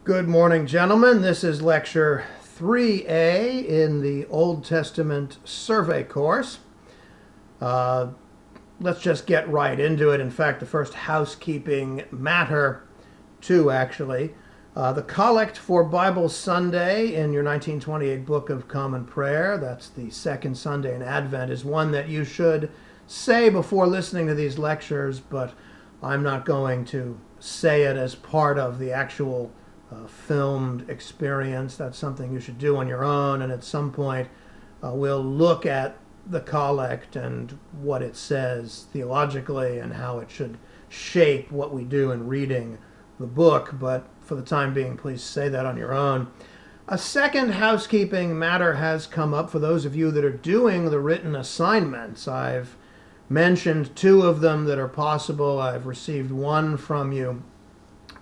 Good morning, gentlemen. This is lecture 3A in the Old Testament survey course. Let's just get right into it. In fact, the first housekeeping matter, two actually. The Collect for Bible Sunday in your 1928 Book of Common Prayer, that's the second Sunday in Advent, is one that you should say before listening to these lectures, but I'm not going to say it as part of the actual filmed experience. That's something you should do on your own, and at some point we'll look at the collect and what it says theologically and how it should shape what we do in reading the book, but for the time being, please say that on your own. A second housekeeping matter has come up for those of you that are doing the written assignments. I've mentioned two of them that are possible. I've received one from you.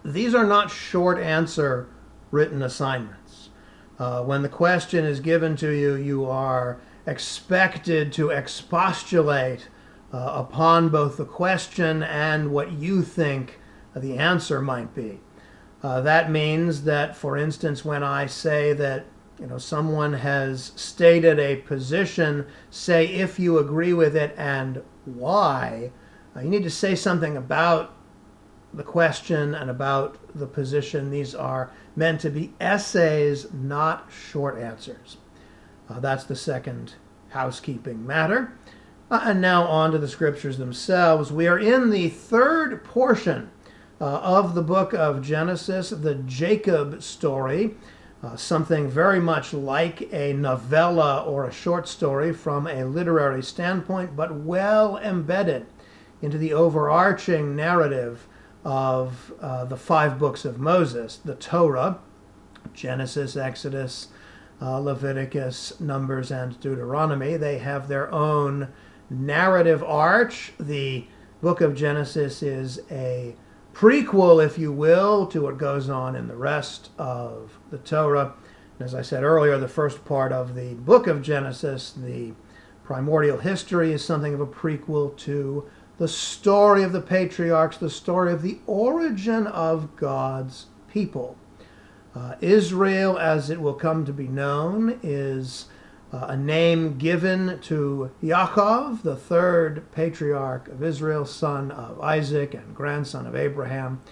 These are not short answer written assignments. When the question is given to you, you are expected to expostulate upon both the question and what you think the answer might be. That means that, for instance, when I say that someone has stated a position, say if you agree with it and why. You need to say something about the question and about the position. These are meant to be essays, not short answers. That's the second housekeeping matter. And now on to the scriptures themselves. We are in the third portion of the book of Genesis, the Jacob story, something very much like a novella or a short story from a literary standpoint, but well embedded into the overarching narrative of the five books of Moses, the Torah, Genesis, Exodus, Leviticus, Numbers, and Deuteronomy. They have their own narrative arch. The book of Genesis is a prequel, if you will, to what goes on in the rest of the Torah. And as I said earlier, the first part of the book of Genesis, the primordial history, is something of a prequel to the story of the patriarchs, the story of the origin of God's people. Israel, as it will come to be known, is a name given to Yaakov, the third patriarch of Israel, son of Isaac and grandson of Abraham.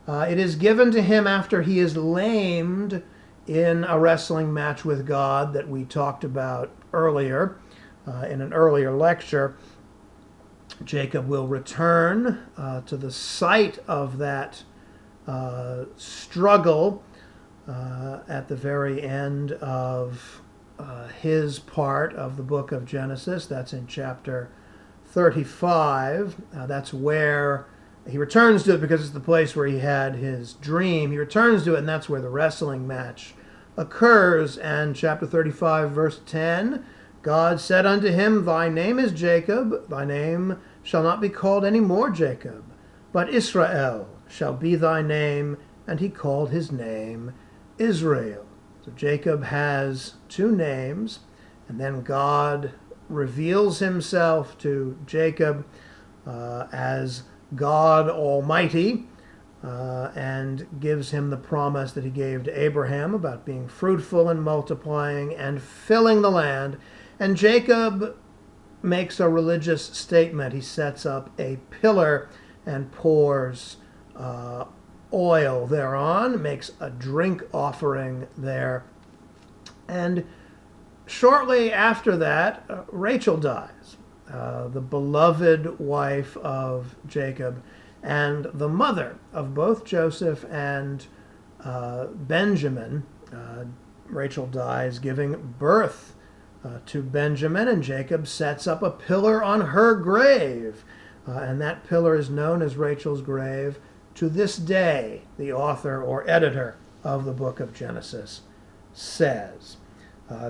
It is given to him after he is lamed in a wrestling match with God that we talked about earlier in an earlier lecture. Jacob will return to the site of that struggle at the very end of his part of the book of Genesis. That's in chapter 35. That's where he returns to it because it's the place where he had his dream. He returns to it, and that's where the wrestling match occurs. And chapter 35, verse 10, God said unto him, Thy name is Jacob, thy name shall not be called any more Jacob, but Israel shall be thy name. And he called his name Israel. So Jacob has two names, and then God reveals himself to Jacob as God Almighty and gives him the promise that he gave to Abraham about being fruitful and multiplying and filling the land. And Jacob makes a religious statement. He sets up a pillar and pours oil thereon, makes a drink offering there. And shortly after that, Rachel dies, the beloved wife of Jacob and the mother of both Joseph and Benjamin. Rachel dies giving birth to Benjamin, and Jacob sets up a pillar on her grave. And that pillar is known as Rachel's grave to this day, the author or editor of the book of Genesis says.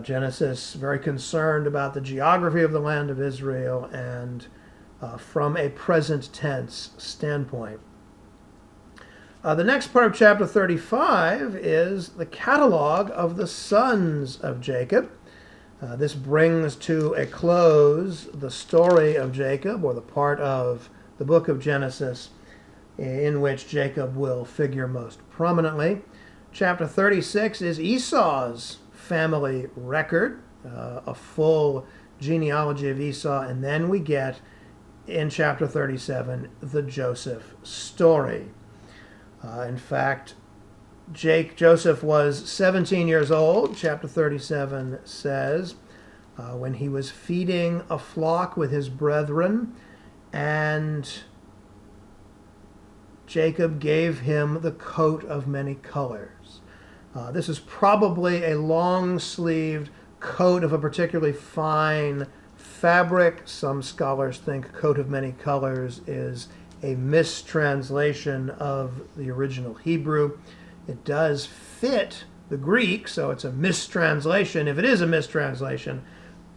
Genesis very concerned about the geography of the land of Israel and from a present tense standpoint. The next part of chapter 35 is the catalog of the sons of Jacob. This brings to a close the story of Jacob, or the part of the book of Genesis in which Jacob will figure most prominently. Chapter 36 is Esau's family record, a full genealogy of Esau, and then we get in chapter 37 the Joseph story. In fact, Joseph was 17 years old, chapter 37 says, when he was feeding a flock with his brethren, and Jacob gave him the coat of many colors. This is probably a long-sleeved coat of a particularly fine fabric. Some scholars think coat of many colors is a mistranslation of the original Hebrew. It does fit the Greek, so it's a mistranslation. If it is a mistranslation,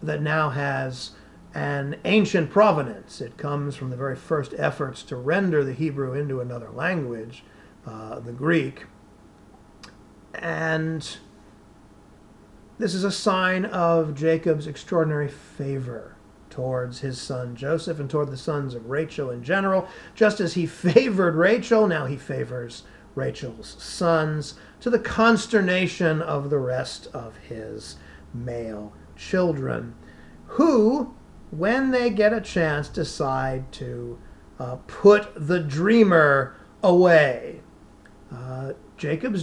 that now has an ancient provenance. It comes from the very first efforts to render the Hebrew into another language, the Greek. And this is a sign of Jacob's extraordinary favor towards his son Joseph and toward the sons of Rachel in general. Just as he favored Rachel, now he favors Rachel's sons, to the consternation of the rest of his male children, who, when they get a chance, decide to put the dreamer away. Jacob has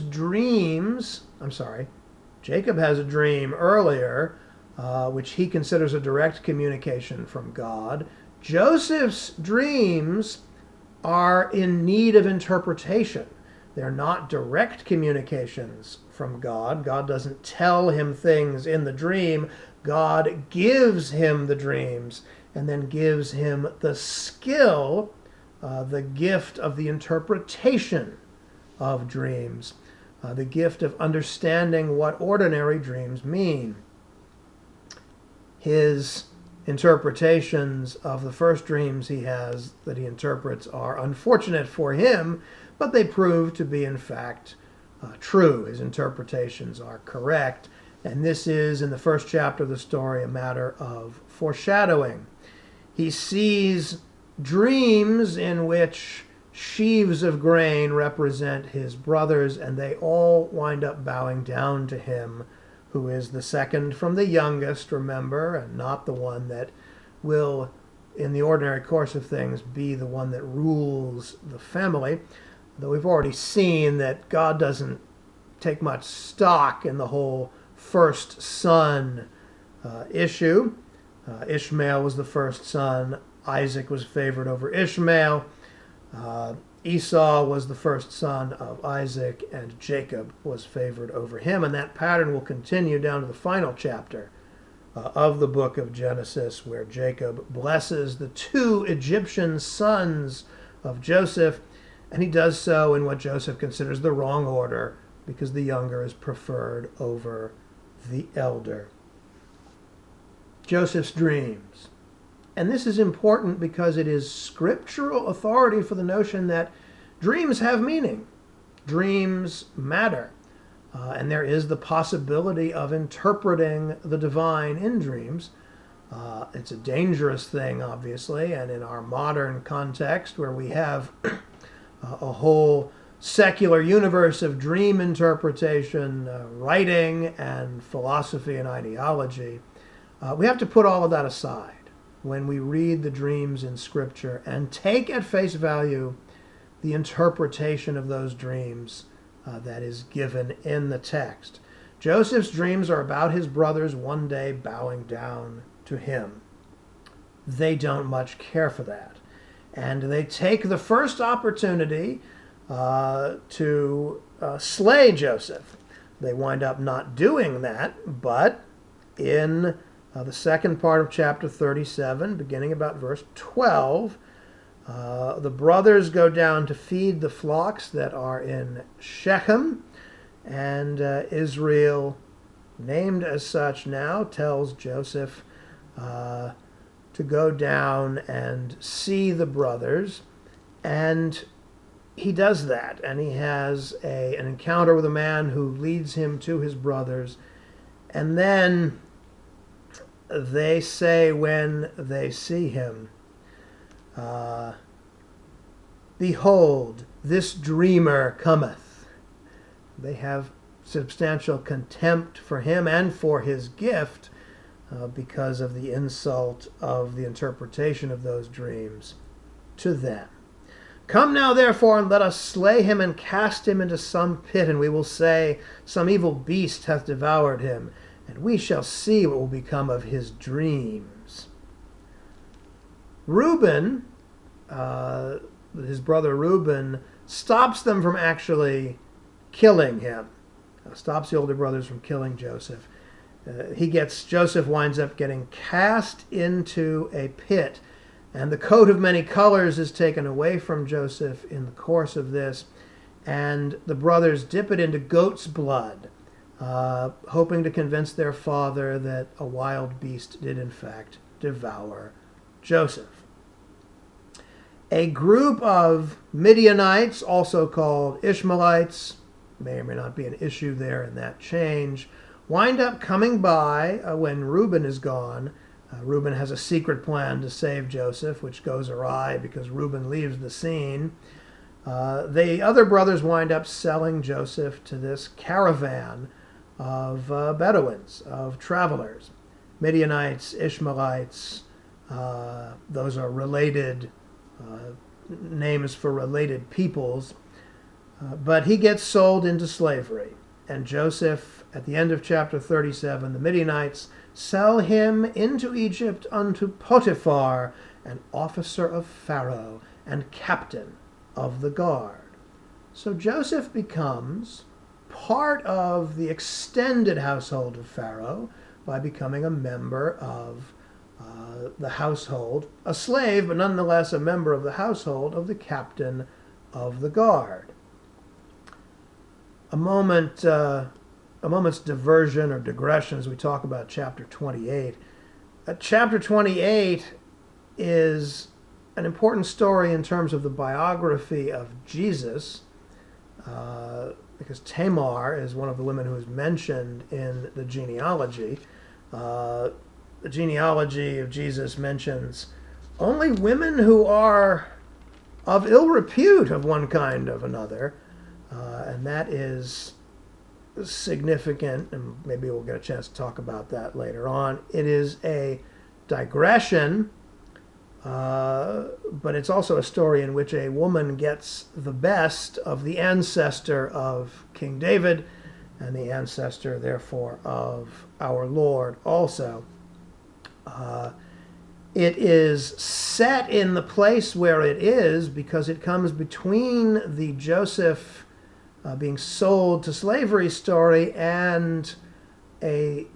a dream earlier, which he considers a direct communication from God. Joseph's dreams are in need of interpretation. They're not direct communications from God. God doesn't tell him things in the dream. God gives him the dreams and then gives him the skill, the gift of the interpretation of dreams, the gift of understanding what ordinary dreams mean. His interpretations of the first dreams he has that he interprets are unfortunate for him, but they prove to be, in fact, true. His interpretations are correct. And this is, in the first chapter of the story, a matter of foreshadowing. He sees dreams in which sheaves of grain represent his brothers, and they all wind up bowing down to him, who is the second from the youngest, remember, and not the one that will, in the ordinary course of things, be the one that rules the family. Though we've already seen that God doesn't take much stock in the whole first son issue. Ishmael was the first son. Isaac was favored over Ishmael. Esau was the first son of Isaac, and Jacob was favored over him. And that pattern will continue down to the final chapter of the book of Genesis, where Jacob blesses the two Egyptian sons of Joseph, and he does so in what Joseph considers the wrong order, because the younger is preferred over the elder. Joseph's dreams. And this is important because it is scriptural authority for the notion that dreams have meaning. Dreams matter. And there is the possibility of interpreting the divine in dreams. It's a dangerous thing, obviously, and in our modern context, where we have a whole secular universe of dream interpretation, writing, and philosophy and ideology, we have to put all of that aside when we read the dreams in Scripture and take at face value the interpretation of those dreams that is given in the text. Joseph's dreams are about his brothers one day bowing down to him. They don't much care for that. And they take the first opportunity to slay Joseph. They wind up not doing that, but in the second part of chapter 37, beginning about verse 12, the brothers go down to feed the flocks that are in Shechem, and Israel, named as such now, tells Joseph to go down and see the brothers, and he does that, and he has an encounter with a man who leads him to his brothers, and then they say when they see him, Behold, this dreamer cometh. They have substantial contempt for him and for his gift because of the insult of the interpretation of those dreams to them. Come now, therefore, and let us slay him and cast him into some pit, and we will say, some evil beast hath devoured him, and we shall see what will become of his dreams. Reuben, his brother Reuben, stops them from actually killing him, stops the older brothers from killing Joseph. Joseph winds up getting cast into a pit, and the coat of many colors is taken away from Joseph in the course of this, and the brothers dip it into goat's blood, hoping to convince their father that a wild beast did in fact devour Joseph. A group of Midianites, also called Ishmaelites, may or may not be an issue there in that change, wind up coming by when Reuben is gone. Reuben has a secret plan to save Joseph, which goes awry because Reuben leaves the scene. The other brothers wind up selling Joseph to this caravan of Bedouins, of travelers. Midianites, Ishmaelites, those are related names for related peoples. But he gets sold into slavery. And Joseph, at the end of chapter 37, the Midianites sell him into Egypt unto Potiphar, an officer of Pharaoh and captain of the guard. So Joseph becomes part of the extended household of Pharaoh by becoming a member of the household, a slave, but nonetheless a member of the household of the captain of the guard. A moment's diversion or digression as we talk about chapter 28. Chapter 28 is an important story in terms of the biography of Jesus, because Tamar is one of the women who is mentioned in the genealogy. The genealogy of Jesus mentions only women who are of ill repute of one kind or another, and that is significant, and maybe we'll get a chance to talk about that later on. It is a digression, but it's also a story in which a woman gets the best of the ancestor of King David, and the ancestor, therefore, of our Lord also. It is set in the place where it is because it comes between the Joseph being sold to slavery story and a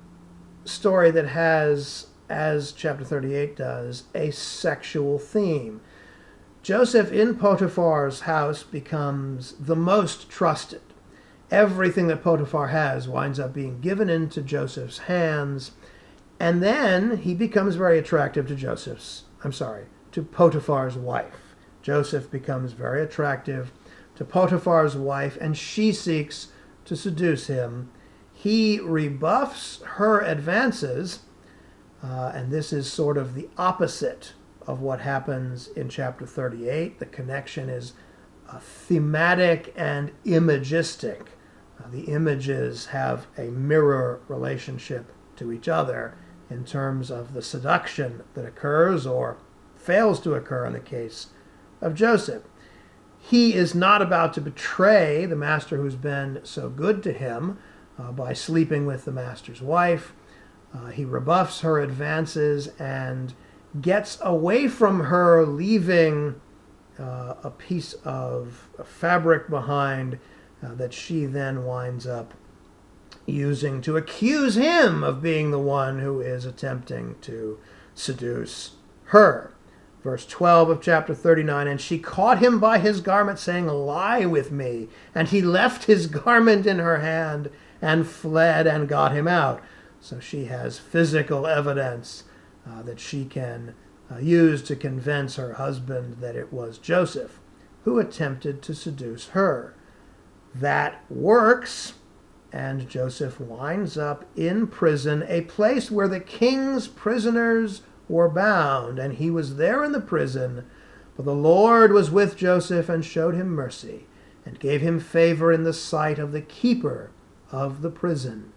story that has, as chapter 38 does, a sexual theme. Joseph in Potiphar's house becomes the most trusted. Everything that Potiphar has winds up being given into Joseph's hands, and then he becomes very attractive to Potiphar's wife. Joseph becomes very attractive to Potiphar's wife, and she seeks to seduce him. He rebuffs her advances, and this is sort of the opposite of what happens in chapter 38. The connection is thematic and imagistic. The images have a mirror relationship to each other in terms of the seduction that occurs or fails to occur in the case of Joseph. He is not about to betray the master who's been so good to him by sleeping with the master's wife. He rebuffs her advances and gets away from her, leaving a piece of fabric behind that she then winds up using to accuse him of being the one who is attempting to seduce her. Verse 12 of chapter 39, and she caught him by his garment, saying, lie with me. And he left his garment in her hand and fled and got him out. So she has physical evidence that she can use to convince her husband that it was Joseph who attempted to seduce her. That works, and Joseph winds up in prison, a place where the king's prisoners were bound, and he was there in the prison. But the Lord was with Joseph and showed him mercy, and gave him favor in the sight of the keeper of the prison.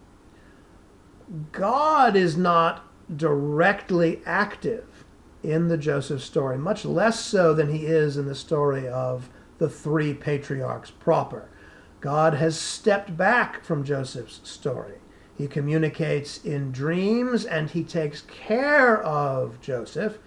God is not directly active in the Joseph story, much less so than he is in the story of the three patriarchs proper. God has stepped back from Joseph's story. He communicates in dreams and he takes care of Joseph,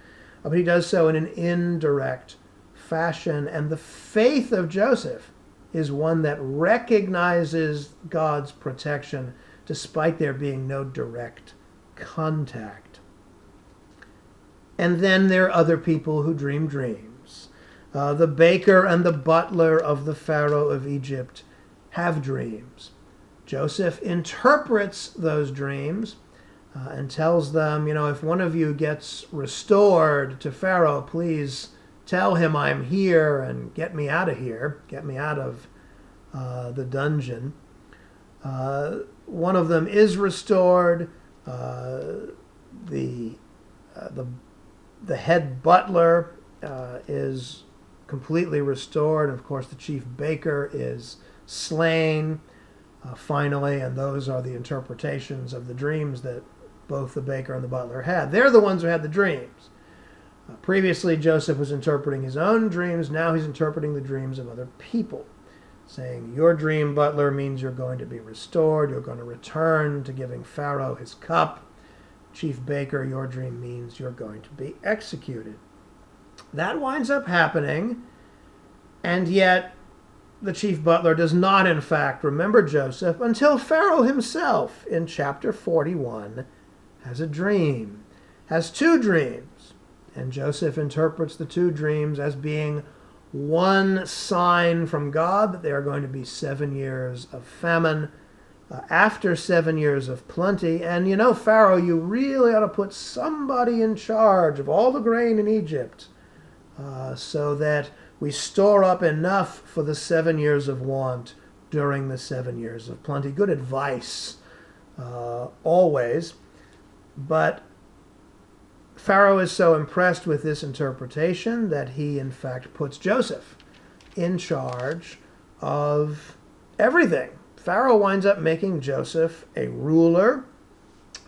but he does so in an indirect fashion. And the faith of Joseph is one that recognizes God's protection despite there being no direct contact. And then there are other people who dream dreams. The baker and the butler of the Pharaoh of Egypt have dreams. Joseph interprets those dreams and tells them, if one of you gets restored to Pharaoh, please tell him I'm here and get me out of here, get me out of the dungeon. One of them is restored. The head butler is completely restored. Of course, the chief baker is slain finally, and those are the interpretations of the dreams that both the baker and the butler had. They're the ones who had the dreams. Previously, Joseph was interpreting his own dreams. Now he's interpreting the dreams of other people, saying, your dream, butler, means you're going to be restored. You're going to return to giving Pharaoh his cup. Chief baker, your dream means you're going to be executed. That winds up happening, and yet the chief butler does not, in fact, remember Joseph until Pharaoh himself, in chapter 41, has a dream, has two dreams. And Joseph interprets the two dreams as being one sign from God that there are going to be 7 years of famine after 7 years of plenty. And Pharaoh, you really ought to put somebody in charge of all the grain in Egypt so that we store up enough for the 7 years of want during the 7 years of plenty. Good advice, always. But Pharaoh is so impressed with this interpretation that he, in fact, puts Joseph in charge of everything. Pharaoh winds up making Joseph a ruler.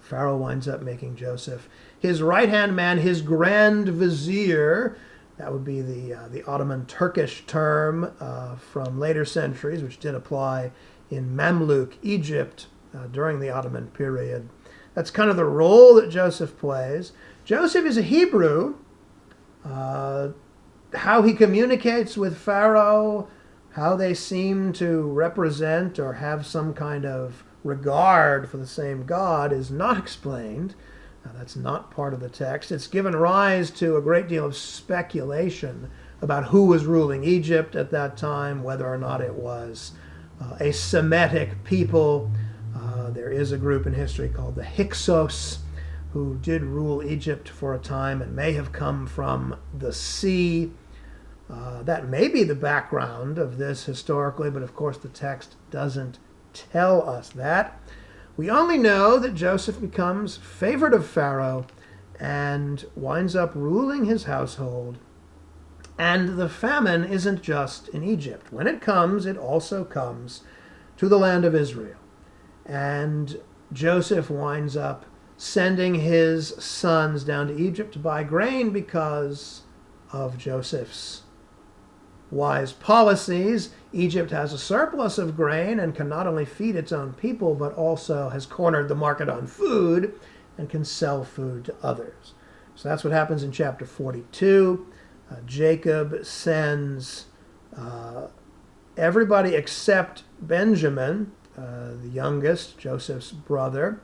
Pharaoh winds up making Joseph his right-hand man, his grand vizier. That would be the Ottoman Turkish term from later centuries, which did apply in Mamluk Egypt during the Ottoman period. That's kind of the role that Joseph plays. Joseph is a Hebrew. How he communicates with Pharaoh, how they seem to represent or have some kind of regard for the same God is not explained. That's not part of the text. It's given rise to a great deal of speculation about who was ruling Egypt at that time, whether or not it was a Semitic people. There is a group in history called the Hyksos who did rule Egypt for a time and may have come from the sea. That may be the background of this historically, but of course the text doesn't tell us that. We only know that Joseph becomes favorite of Pharaoh and winds up ruling his household. And the famine isn't just in Egypt. When it comes, it also comes to the land of Israel. And Joseph winds up sending his sons down to Egypt to buy grain because of Joseph's wise policies. Egypt has a surplus of grain and can not only feed its own people, but also has cornered the market on food and can sell food to others. So that's what happens in chapter 42. Jacob sends everybody except Benjamin, the youngest, Joseph's brother.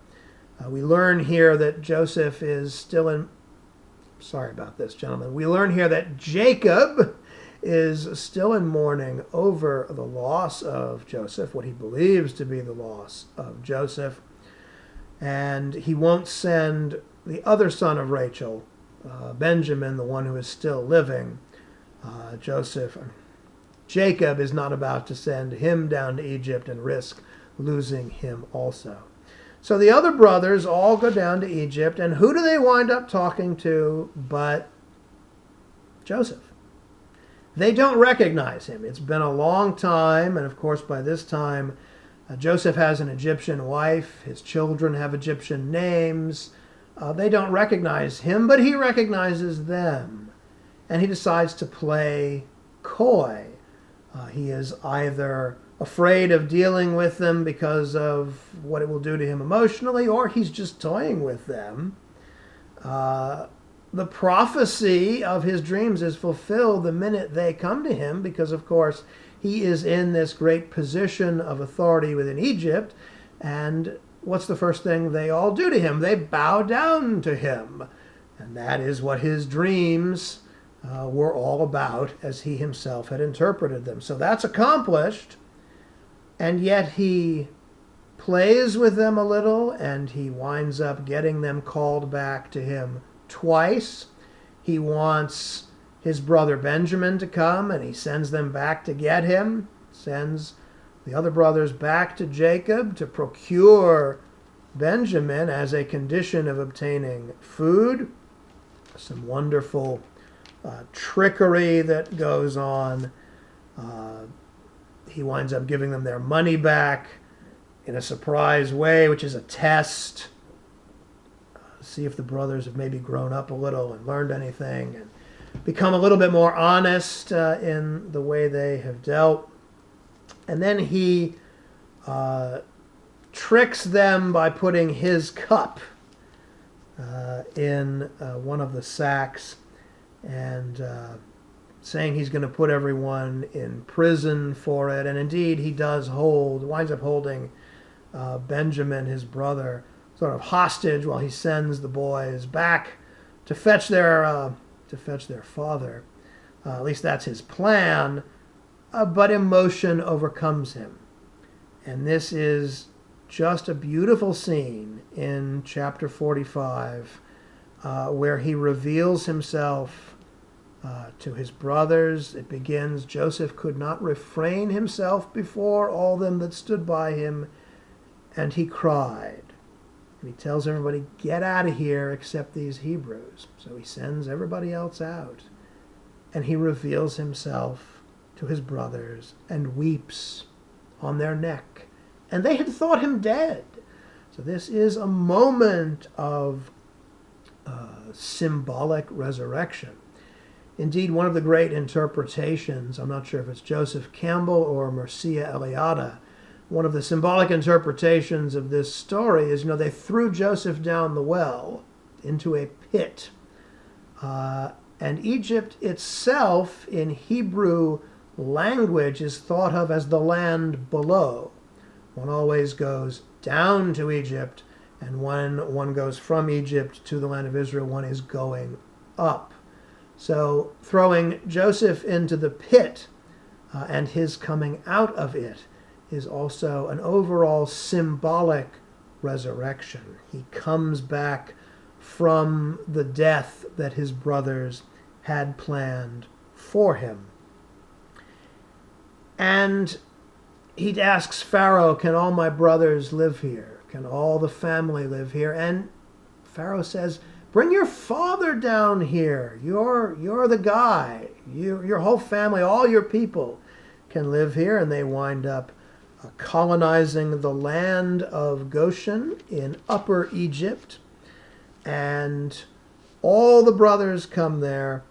We learn here that Joseph is still in... Sorry about this, gentlemen. We learn here that Jacob is still in mourning over the loss of Joseph, what he believes to be the loss of Joseph. And he won't send the other son of Rachel, Benjamin, the one who is still living. Jacob is not about to send him down to Egypt and risk losing him also. So the other brothers all go down to Egypt, and who do they wind up talking to but Joseph? They don't recognize him. It's been a long time, and of course by this time Joseph has an Egyptian wife. His children have Egyptian names. They don't recognize him, but he recognizes them. And he decides to play coy. He is either afraid of dealing with them because of what it will do to him emotionally, or he's just toying with them. The prophecy of his dreams is fulfilled the minute they come to him, because of course he is in this great position of authority within Egypt. And what's the first thing they all do to him? They bow down to him. And that is what his dreams were all about, as he himself had interpreted them. So that's accomplished. And yet he plays with them a little, and he winds up getting them called back to him twice. He wants his brother Benjamin to come, and he sends them back to get him, sends the other brothers back to Jacob to procure Benjamin as a condition of obtaining food. Some wonderful trickery that goes on. He winds up giving them their money back in a surprise way, which is a test. See if the brothers have maybe grown up a little and learned anything and become a little bit more honest in the way they have dealt. And then he tricks them by putting his cup in one of the sacks, and saying he's going to put everyone in prison for it. And indeed he winds up holding Benjamin, his brother, sort of hostage while he sends the boys back to fetch their father. At least that's his plan. But emotion overcomes him. And this is just a beautiful scene in chapter 45, where he reveals himself to his brothers. It begins, Joseph could not refrain himself before all them that stood by him, and he cried. And he tells everybody, get out of here except these Hebrews. So he sends everybody else out. And he reveals himself to his brothers and weeps on their neck. And they had thought him dead. So this is a moment of symbolic resurrection. Indeed, one of the great interpretations, I'm not sure if it's Joseph Campbell or Mircea Eliade, one of the symbolic interpretations of this story is, they threw Joseph down the well into a pit. And Egypt itself, in Hebrew language, is thought of as the land below. One always goes down to Egypt, and when one goes from Egypt to the land of Israel, one is going up. So throwing Joseph into the pit and his coming out of it is also an overall symbolic resurrection. He comes back from the death that his brothers had planned for him. And he asks Pharaoh, can all my brothers live here? Can all the family live here? And Pharaoh says, bring your father down here. You're the guy. Your whole family, all your people can live here. And they wind up colonizing the land of Goshen in Upper Egypt. And all the brothers come there.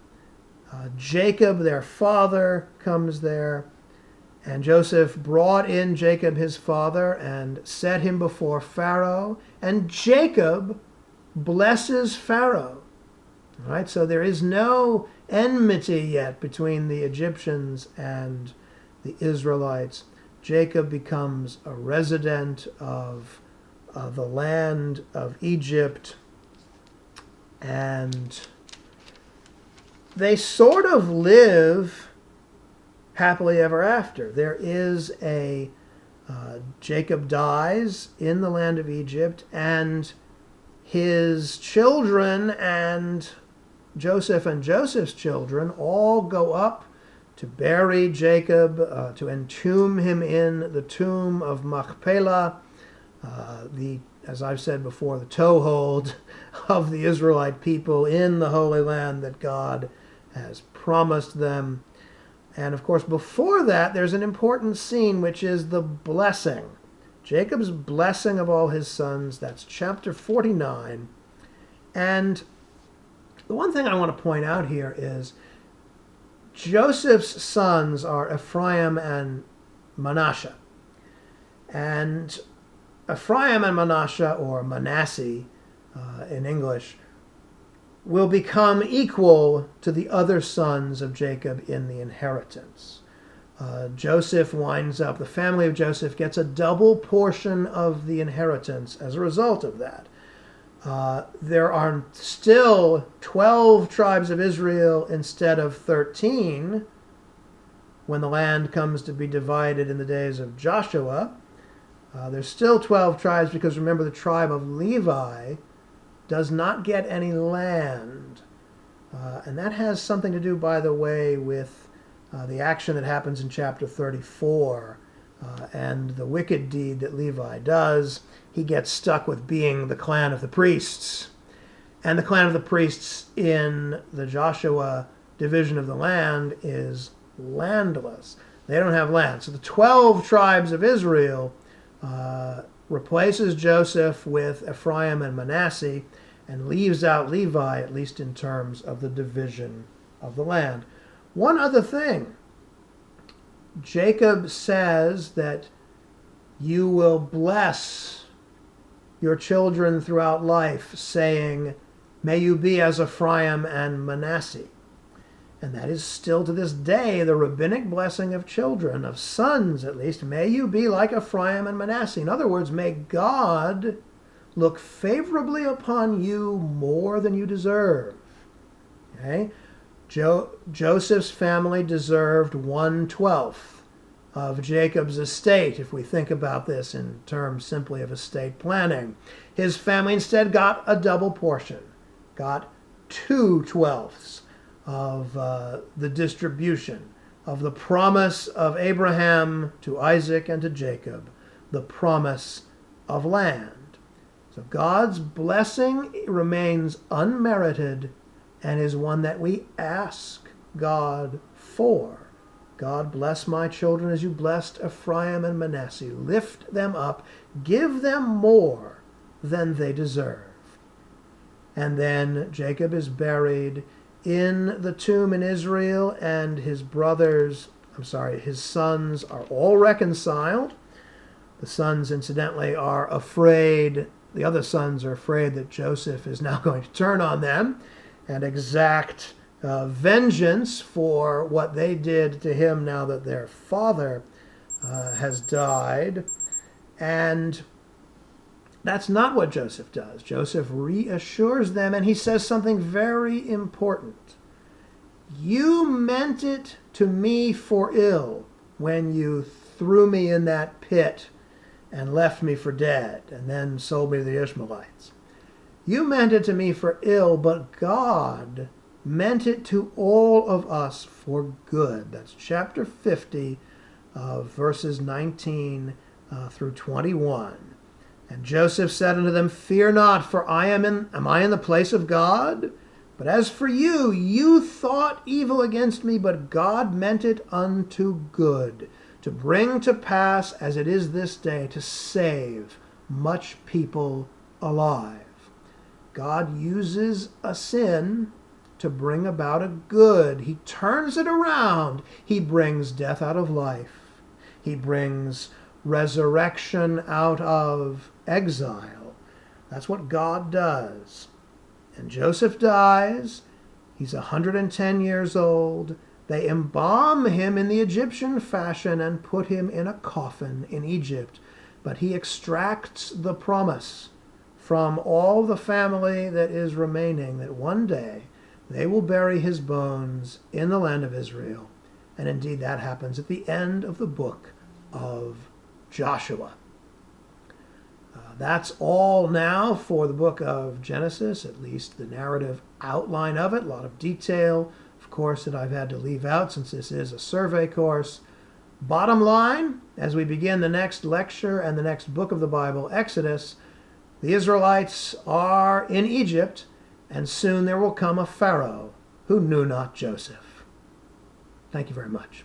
Jacob, their father, comes there. And Joseph brought in Jacob, his father, and set him before Pharaoh. And Jacob blesses Pharaoh. All right, so there is no enmity yet between the Egyptians and the Israelites. Jacob becomes a resident of the land of Egypt, and they sort of live happily ever after. There is Jacob dies in the land of Egypt, and his children and Joseph's children all go up to bury Jacob, to entomb him in the tomb of Machpelah, as I've said before, the toehold of the Israelite people in the Holy Land that God has promised them. And of course, before that, there's an important scene, which is the blessing. Jacob's blessing of all his sons. That's chapter 49. And the one thing I want to point out here is Joseph's sons are Ephraim and Manasseh. And Ephraim and Manasseh, or Manasseh in English, will become equal to the other sons of Jacob in the inheritance. Joseph winds up, the family of Joseph gets a double portion of the inheritance as a result of that. There are still 12 tribes of Israel instead of 13 when the land comes to be divided in the days of Joshua. There's still 12 tribes because remember the tribe of Levi does not get any land. And that has something to do, by the way, with the action that happens in chapter 34 and the wicked deed that Levi does. He gets stuck with being the clan of the priests. And the clan of the priests in the Joshua division of the land is landless. They don't have land. So the 12 tribes of Israel replaces Joseph with Ephraim and Manasseh and leaves out Levi, at least in terms of the division of the land. One other thing. Jacob says that you will bless your children throughout life, saying, may you be as Ephraim and Manasseh. And that is still to this day the rabbinic blessing of children, of sons at least. May you be like Ephraim and Manasseh. In other words, may God look favorably upon you more than you deserve. Okay? Joseph's family deserved 1/12 of Jacob's estate, if we think about this in terms simply of estate planning. His family instead got a double portion, got 2/12 of the distribution of the promise of Abraham to Isaac and to Jacob, the promise of land. So God's blessing remains unmerited and is one that we ask God for. God, bless my children as you blessed Ephraim and Manasseh. Lift them up. Give them more than they deserve. And then Jacob is buried in the tomb in Israel, and his sons are all reconciled. The sons, incidentally, are afraid, the other sons are afraid that Joseph is now going to turn on them and exact vengeance for what they did to him now that their father has died. And that's not what Joseph does. Joseph reassures them, and he says something very important. You meant it to me for ill when you threw me in that pit and left me for dead and then sold me to the Ishmaelites. You meant it to me for ill, but God meant it to all of us for good. That's chapter 50, verses 19 through 21. And Joseph said unto them, fear not, for am I in the place of God? But as for you, you thought evil against me, but God meant it unto good, to bring to pass, as it is this day, to save much people alive. God uses a sin to bring about a good. He turns it around. He brings death out of life. He brings resurrection out of exile. That's what God does. And Joseph dies. He's 110 years old. They embalm him in the Egyptian fashion and put him in a coffin in Egypt. But he extracts the promise from all the family that is remaining that one day they will bury his bones in the land of Israel. And indeed that happens at the end of the book of Joshua. That's all now for the book of Genesis, at least the narrative outline of it. A lot of detail, of course, that I've had to leave out since this is a survey course. Bottom line, as we begin the next lecture and the next book of the Bible, Exodus, the Israelites are in Egypt, and soon there will come a Pharaoh who knew not Joseph. Thank you very much.